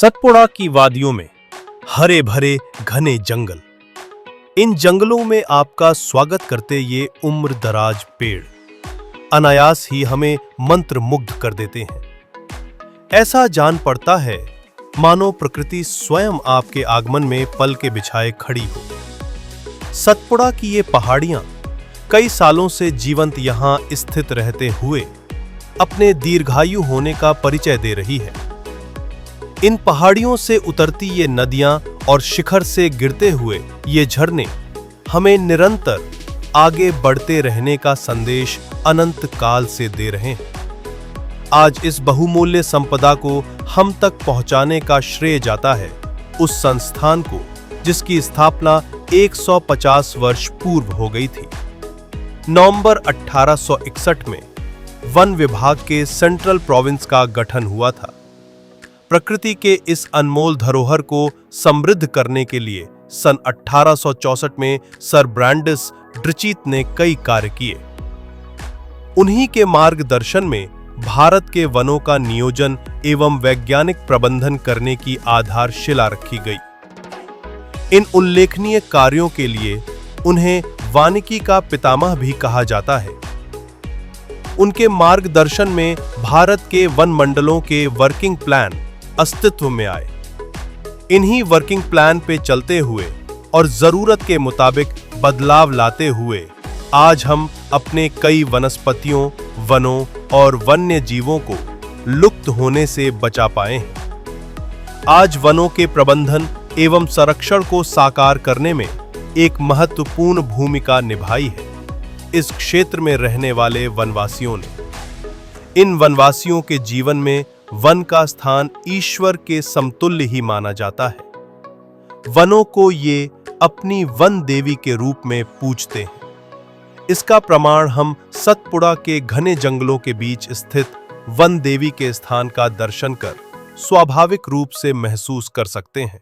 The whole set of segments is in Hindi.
सतपुड़ा की वादियों में हरे भरे घने जंगल। इन जंगलों में आपका स्वागत करते ये उम्र दराज पेड़ अनायास ही हमें मंत्रमुग्ध कर देते हैं। ऐसा जान पड़ता है मानो प्रकृति स्वयं आपके आगमन में पल के बिछाए खड़ी हो। सतपुड़ा की ये पहाड़ियां कई सालों से जीवंत यहां स्थित रहते हुए अपने दीर्घायु होने का परिचय दे रही है। इन पहाड़ियों से उतरती ये नदियां और शिखर से गिरते हुए ये झरने हमें निरंतर आगे बढ़ते रहने का संदेश अनंत काल से दे रहे हैं। आज इस बहुमूल्य संपदा को हम तक पहुंचाने का श्रेय जाता है उस संस्थान को जिसकी स्थापना 150 वर्ष पूर्व हो गई थी। नवंबर 1861 में वन विभाग के सेंट्रल प्रोविंस का गठन हुआ था। प्रकृति के इस अनमोल धरोहर को समृद्ध करने के लिए सन 1864 में सर ब्रैंडिस ड्रिचीत ने कई कार्य किए। उन्हीं के मार्गदर्शन में भारत के वनों का नियोजन एवं वैज्ञानिक प्रबंधन करने की आधारशिला रखी गई। इन उल्लेखनीय कार्यों के लिए उन्हें वानिकी का पितामह भी कहा जाता है। उनके मार्गदर्शन में भारत के वन मंडलों के वर्किंग प्लान अस्तित्व में आए। इन्हीं वर्किंग प्लान पे चलते हुए और जरूरत के मुताबिक बदलाव लाते हुए आज हम अपने कई वनस्पतियों, वनों और वन्य जीवों को लुप्त होने से बचा पाए हैं। आज वनों के प्रबंधन एवं संरक्षण को साकार करने में एक महत्वपूर्ण भूमिका निभाई है इस क्षेत्र में रहने वाले वनवासियों ने। इन वनवासियों के जीवन में वन का स्थान ईश्वर के समतुल्य ही माना जाता है। वनों को ये अपनी वन देवी के रूप में पूजते हैं। इसका प्रमाण हम सतपुड़ा के घने जंगलों के बीच स्थित वन देवी के स्थान का दर्शन कर स्वाभाविक रूप से महसूस कर सकते हैं।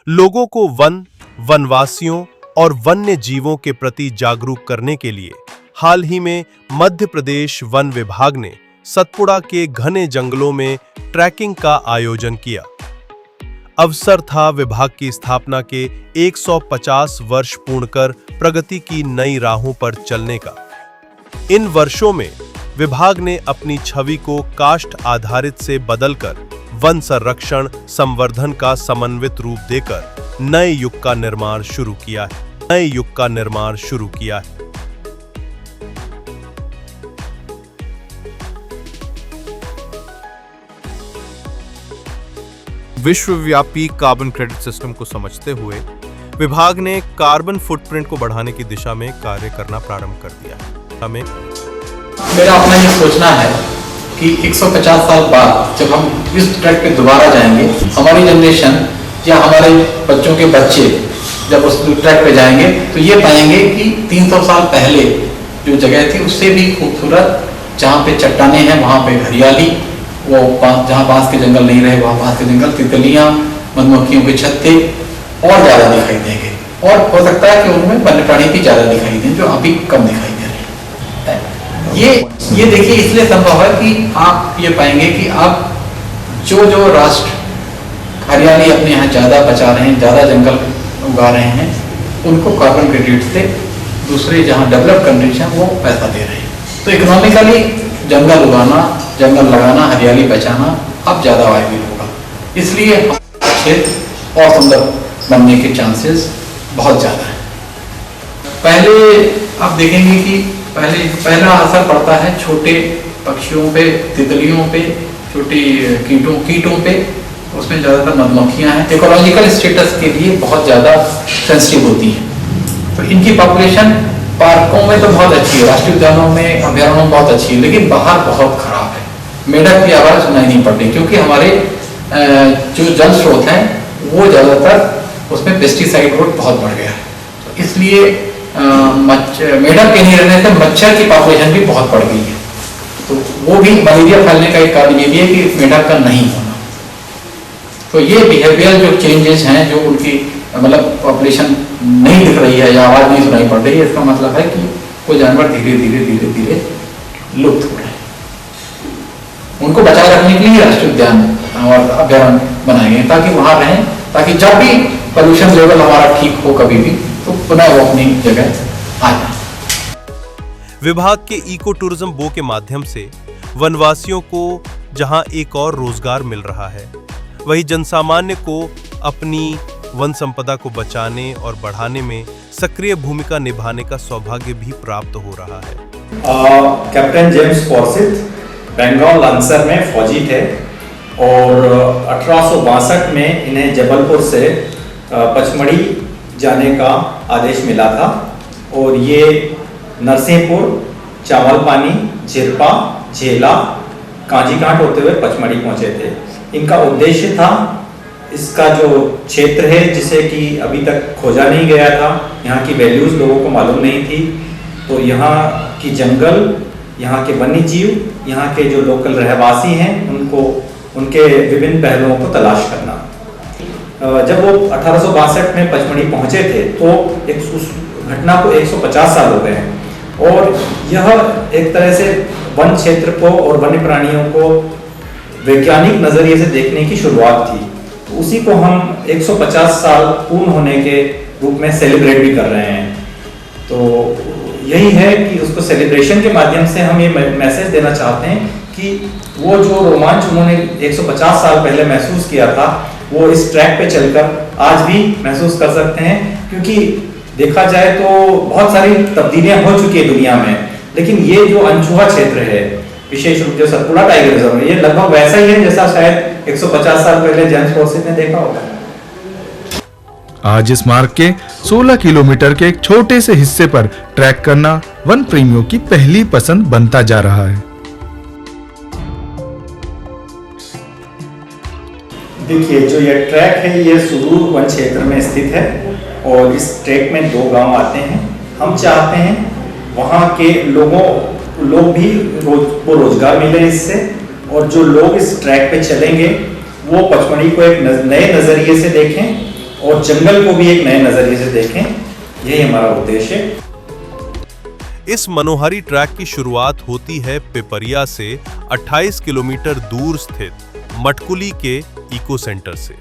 लोगों को वन, वनवासियों और वन्य जीवों के प्रति जागरूक करने के लिए हाल ही में मध्य प्रदेश वन विभाग ने सतपुड़ा के घने जंगलों में ट्रैकिंग का आयोजन किया। अवसर था विभाग की स्थापना के 150 वर्ष पूर्ण कर प्रगति की नई राहों पर चलने का। इन वर्षों में विभाग ने अपनी छवि को काष्ठ आधारित से बदलकर वन संरक्षण संवर्धन का समन्वित रूप देकर नए युग का निर्माण शुरू किया है। विश्वव्यापी कार्बन क्रेडिट सिस्टम को समझते हुए विभाग ने कार्बन फुटप्रिंट को बढ़ाने की दिशा में कार्य करना प्रारंभ कर दिया है। मेरा अपना ये सोचना है कि 150 साल बाद जब हम इस ट्रैक पे दोबारा जाएंगे, हमारी जनरेशन या हमारे बच्चों के बच्चे जब उस ट्रैक पे जाएंगे तो ये पाएंगे कि 300 साल पहले जो जगह थी उससे भी खूबसूरत, जहाँ पे चट्टाने हैं वहाँ पे हरियाली, वो जहाँ बांस के जंगल नहीं रहे वहाँ बांस के जंगल, तितलियाँ, मधुमक्खियों के छत्ते और ज़्यादा दिखाई देंगे। और हो सकता है कि उनमें वन्य प्राणी भी ज़्यादा दिखाई दें जो अभी कम दिखाई दे रहे हैं। ये देखिए इसलिए संभव है कि आप ये पाएंगे कि आप जो राष्ट्र हरियाली अपने यहाँ ज़्यादा बचा रहे हैं, ज़्यादा जंगल उगा रहे हैं, उनको कार्बन क्रेडिट से दूसरे जहाँ डेवलप कंट्रीज हैं वो पैसा दे रहे हैं। तो इकोनॉमिकली जंगल उगाना, जंगल लगाना, हरियाली बचाना अब ज़्यादा वायबल होगा। इसलिए क्षेत्र और सुंदर बनने के चांसेस बहुत ज़्यादा हैं। पहले आप देखेंगे कि पहला असर पड़ता है छोटे पक्षियों पे, तितलियों पे, छोटी कीटों पे, उसमें ज़्यादातर मधुमक्खियाँ हैं। इकोलॉजिकल स्टेटस के लिए बहुत ज़्यादा सेंसिटिव होती हैं। तो इनकी पॉपुलेशन पार्कों में तो बहुत अच्छी है, राष्ट्रीय उद्यानों में, अभ्यारण्यों में बहुत अच्छी है, लेकिन बाहर बहुत खराब है। मेढक की आवाज़ सुनाई नहीं पड़ती क्योंकि हमारे जो जल स्रोत हैं वो ज़्यादातर उसमें पेस्टिसाइड लोड बहुत बढ़ गया है। तो इसलिए मेढक के नहीं रहने से मच्छर की पॉपुलेशन भी बहुत बढ़ गई है। तो वो भी मलेरिया फैलने का एक कारण ये भी है कि मेढक का नहीं होना। तो ये बिहेवियर जो चेंजेस हैं, जो उनकी मतलब पॉपुलेशन नहीं दिख रही है या आवाज़ नहीं सुनाई पड़ रही है, इसका मतलब है कि वो जानवर धीरे धीरे लुप्त हो रहे हैं। उनको बचाए रखने के लिए राष्ट्रीय उद्यान और अभ्यारण्य बनाएंगे ताकि वहाँ रहें, ताकि जब भी पोल्यूशन लेवल हमारा ठीक हो कभी भी तो पुनः वो अपनी जगह आ जाए। विभाग के इको टूरिज्म बो के माध्यम से वनवासियों को जहां एक और रोजगार मिल रहा है, वहीं जनसामान्य को अपनी वन संपदा को बचाने और बढ़ाने में सक्रिय भूमिका निभाने का सौभाग्य भी प्राप्त हो रहा है। कैप्टन जेम्स फॉर्सिथ बंगाल लांसर में फौजी थे और 1862 में इन्हें जबलपुर से पचमढ़ी जाने का आदेश मिला था और ये नरसिंहपुर, चावलपानी, झिरपा, झेला, कांजीघाट होते हुए पचमढ़ी पहुंचे थे। इनका उद्देश्य था इसका जो क्षेत्र है जिसे कि अभी तक खोजा नहीं गया था, यहाँ की वैल्यूज लोगों को मालूम नहीं थी, तो यहाँ की जंगल, यहाँ के वन्य जीव, यहाँ के जो लोकल रहवासी हैं उनको उनके विभिन्न पहलुओं को तलाश करना। जब वो 1862 में पचमढ़ी पहुंचे थे तो उस घटना को 150 साल हो गए हैं और यह एक तरह से वन क्षेत्र को और वन्य प्राणियों को वैज्ञानिक नजरिए से देखने की शुरुआत थी। तो उसी को हम 150 साल पूर्ण होने के रूप में सेलिब्रेट भी कर रहे हैं। तो यही है कि उसको सेलिब्रेशन के माध्यम से हम ये मैसेज देना चाहते हैं कि वो जो रोमांच उन्होंने 150 साल पहले महसूस किया था वो इस ट्रैक पे चलकर आज भी महसूस कर सकते हैं, क्योंकि देखा जाए तो बहुत सारी तब्दीलियां हो चुकी है दुनिया में, लेकिन ये जो अनछुआ क्षेत्र है, विशेष रूप से सतपुड़ा टाइगर रिजर्व है, ये लगभग वैसा ही है जैसा शायद 150 साल पहले जेम्स फॉर्सिथ ने देखा होगा। आज इस मार्ग के 16 किलोमीटर के एक छोटे से हिस्से पर ट्रैक करना वन प्रेमियों की पहली पसंद बनता जा रहा है। देखिए, जो ये ट्रैक है ये सुदूर वन क्षेत्र में स्थित है और इस ट्रैक में 2 गांव आते हैं। हम चाहते हैं वहाँ के लोग भी रोजगार मिले इससे, और जो लोग इस ट्रैक पे चलेंगे वो पचमढ़ी को एक नए नजरिए से देखें और जंगल को भी एक नए नजरिए से देखें, यही हमारा उद्देश्य है। इस मनोहारी ट्रैक की शुरुआत होती है पिपरिया से 28 किलोमीटर दूर स्थित मटकुली के इको सेंटर से।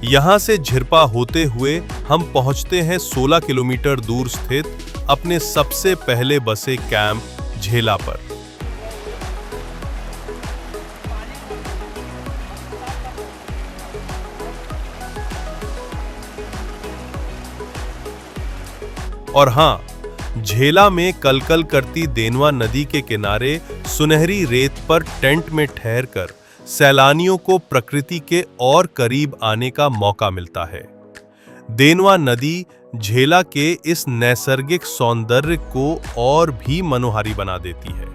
यहां से झिरपा होते हुए हम पहुंचते हैं 16 किलोमीटर दूर स्थित अपने सबसे पहले बसे कैंप झेला पर। और हां, झेला में कलकल करती देनवा नदी के किनारे सुनहरी रेत पर टेंट में ठहरकर सैलानियों को प्रकृति के और करीब आने का मौका मिलता है। देनवा नदी झेला के इस नैसर्गिक सौंदर्य को और भी मनोहारी बना देती है।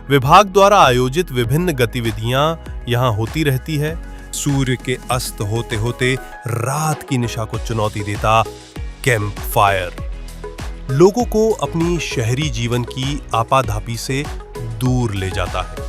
विभाग द्वारा आयोजित विभिन्न गतिविधियां यहां होती रहती है। सूर्य के अस्त होते होते रात की निशा को चुनौती देता कैंप फायर लोगों को अपनी शहरी जीवन की आपाधापी से दूर ले जाता है।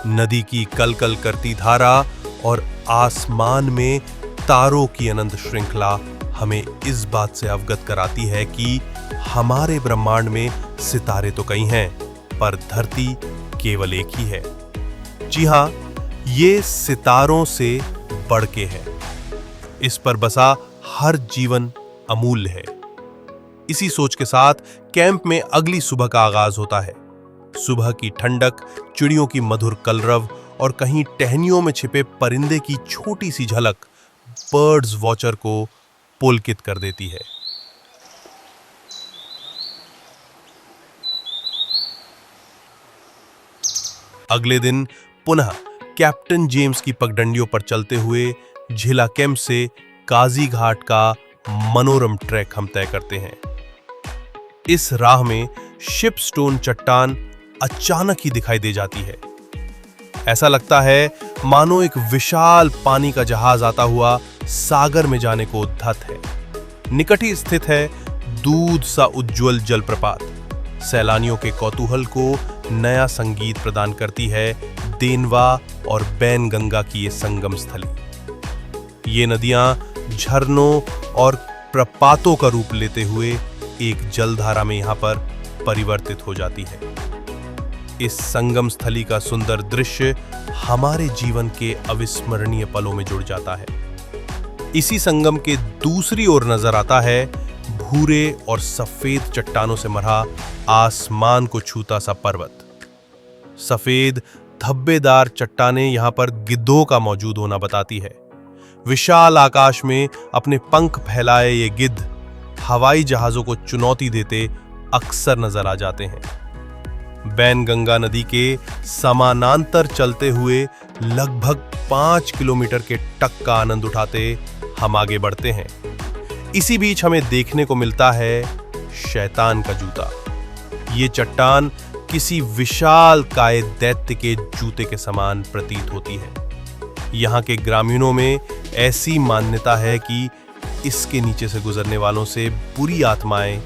नदी की कलकल करती धारा और आसमान में तारों की अनंत श्रृंखला हमें इस बात से अवगत कराती है कि हमारे ब्रह्मांड में सितारे तो कई हैं, पर धरती केवल एक ही है। जी हां, ये सितारों से बढ़ के है। इस पर बसा हर जीवन अमूल्य है। इसी सोच के साथ कैंप में अगली सुबह का आगाज होता है। सुबह की ठंडक, चिड़ियों की मधुर कलरव और कहीं टहनियों में छिपे परिंदे की छोटी सी झलक बर्ड्स वॉचर को पुलकित कर देती है। अगले दिन पुनः कैप्टन जेम्स की पगडंडियों पर चलते हुए झीला कैंप से काजी घाट का मनोरम ट्रैक हम तय करते हैं। इस राह में शिपस्टोन चट्टान अचानक ही दिखाई दे जाती है। ऐसा लगता है मानो एक विशाल पानी का जहाज आता हुआ सागर में जाने को उद्यत है। निकट ही स्थित है दूध सा उज्जवल जलप्रपात। सैलानियों के कौतूहल को नया संगीत प्रदान करती है देनवा और बैनगंगा की ये संगम स्थली। ये नदियां झरनों और प्रपातों का रूप लेते हुए एक जलधारा में यहाँ पर परिवर्तित हो जाती है। इस संगम स्थली का सुंदर दृश्य हमारे जीवन के अविस्मरणीय पलों में जुड़ जाता है। इसी संगम के दूसरी ओर नजर आता है भूरे और सफेद चट्टानों से मरा आसमान को छूता सा पर्वत। सफेद धब्बेदार चट्टानें यहां पर गिद्धों का मौजूद होना बताती है। विशाल आकाश में अपने पंख फैलाए ये गिद्ध हवाई जहाजों को चुनौती देते अक्सर नजर आ जाते हैं। बैनगंगा नदी के समानांतर चलते हुए लगभग 5 किलोमीटर के टक का आनंद उठाते हम आगे बढ़ते हैं। इसी बीच हमें देखने को मिलता है शैतान का जूता। ये चट्टान किसी विशाल काय दैत्य के जूते के समान प्रतीत होती है। यहाँ के ग्रामीणों में ऐसी मान्यता है कि इसके नीचे से गुजरने वालों से बुरी आत्माएं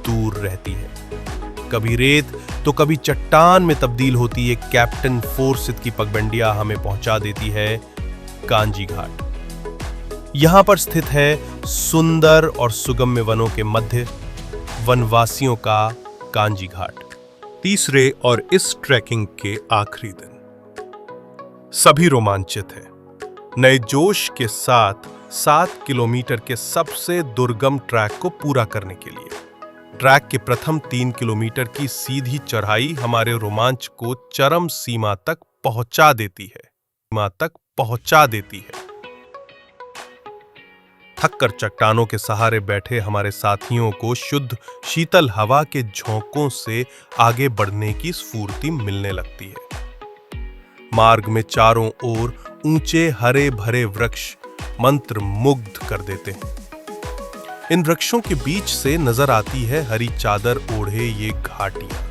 दूर रहती है। कभी रेत तो कभी चट्टान में तब्दील होती है कैप्टन फोर्सिथ की पगडंडियां हमें पहुंचा देती है कांजी घाट। यहां पर स्थित है सुंदर और सुगम्य वनों के मध्य वनवासियों का कांजी घाट। तीसरे और इस ट्रैकिंग के आखिरी दिन सभी रोमांचित हैं। नए जोश के साथ 7 किलोमीटर के सबसे दुर्गम ट्रैक को पूरा करने के लिए ट्रैक के प्रथम 3 किलोमीटर की सीधी चढ़ाई हमारे रोमांच को चरम सीमा तक पहुंचा देती है। थककर चट्टानों के सहारे बैठे हमारे साथियों को शुद्ध शीतल हवा के झोंकों से आगे बढ़ने की स्फूर्ति मिलने लगती है। मार्ग में चारों ओर ऊंचे हरे भरे वृक्ष मंत्र मुग्ध कर देते हैं। इन वृक्षों के बीच से नजर आती है हरी चादर ओढ़े ये घाटियां।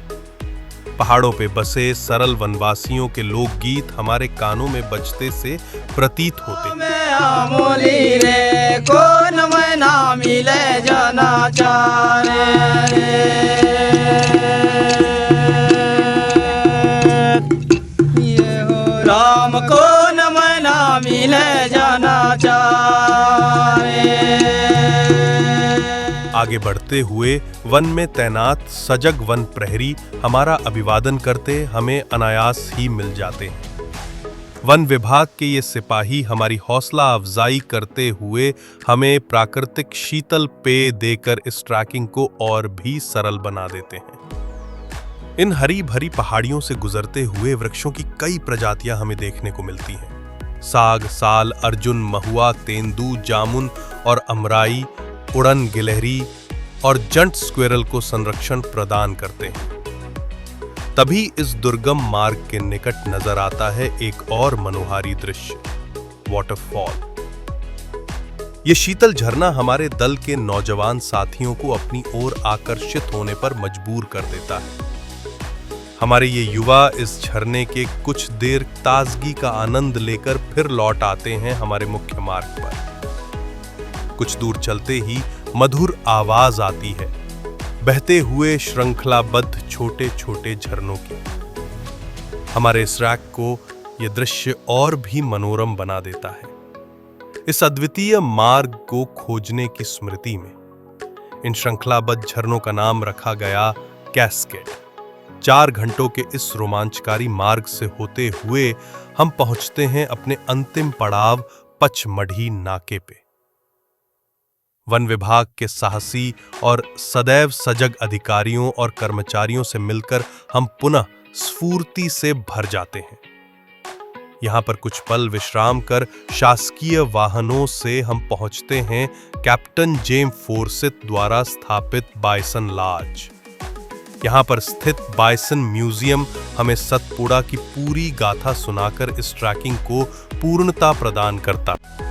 पहाड़ों पे बसे सरल वनवासियों के लोकगीत हमारे कानों में बजते से प्रतीत होते हैं। राम को न मना मिले जाना चाहे। आगे बढ़ते हुए वन में तैनात सजग वन प्रहरी हमारा अभिवादन करते हमें अनायास ही मिल जाते हैं। वन विभाग के ये सिपाही हमारी हौसला अफजाई करते हुए हमें प्राकृतिक शीतल पेय देकर इस ट्रैकिंग को और भी सरल बना देते हैं। इन हरी भरी पहाड़ियों से गुजरते हुए वृक्षों की कई प्रजातियां हमें देखने को मिलती हैं। साग, साल, अर्जुन, महुआ, तेंदू, जामुन और अमराई उड़न गिलहरी और जंट स्क्विरल को संरक्षण प्रदान करते हैं। तभी इस दुर्गम मार्ग के निकट नजर आता है एक और मनोहारी दृश्य, वाटरफॉल। ये शीतल झरना हमारे दल के नौजवान साथियों को अपनी ओर आकर्षित होने पर मजबूर कर देता है। हमारे ये युवा इस झरने के कुछ देर ताजगी का आनंद लेकर फिर लौट आते हैं हमारे मुख्य मार्ग पर। कुछ दूर चलते ही मधुर आवाज आती है बहते हुए श्रृंखलाबद्ध छोटे छोटे झरनों की। हमारे इस ट्रैक को यह दृश्य और भी मनोरम बना देता है। इस अद्वितीय मार्ग को खोजने की स्मृति में इन श्रृंखलाबद्ध झरनों का नाम रखा गया कैस्केड। 4 घंटों के इस रोमांचकारी मार्ग से होते हुए हम पहुंचते हैं अपने अंतिम पड़ाव पचमढ़ी नाके पे। वन विभाग के साहसी और सदैव सजग अधिकारियों और कर्मचारियों से मिलकर हम पुनः स्फूर्ति से भर जाते हैं। यहाँ पर कुछ पल विश्राम कर शासकीय वाहनों से हम पहुंचते हैं कैप्टन जेम्स फोर्सिथ द्वारा स्थापित बाइसन लॉज। यहाँ पर स्थित बाइसन म्यूजियम हमें सतपुड़ा की पूरी गाथा सुनाकर इस ट्रैकिंग को पूर्णता प्रदान करता है।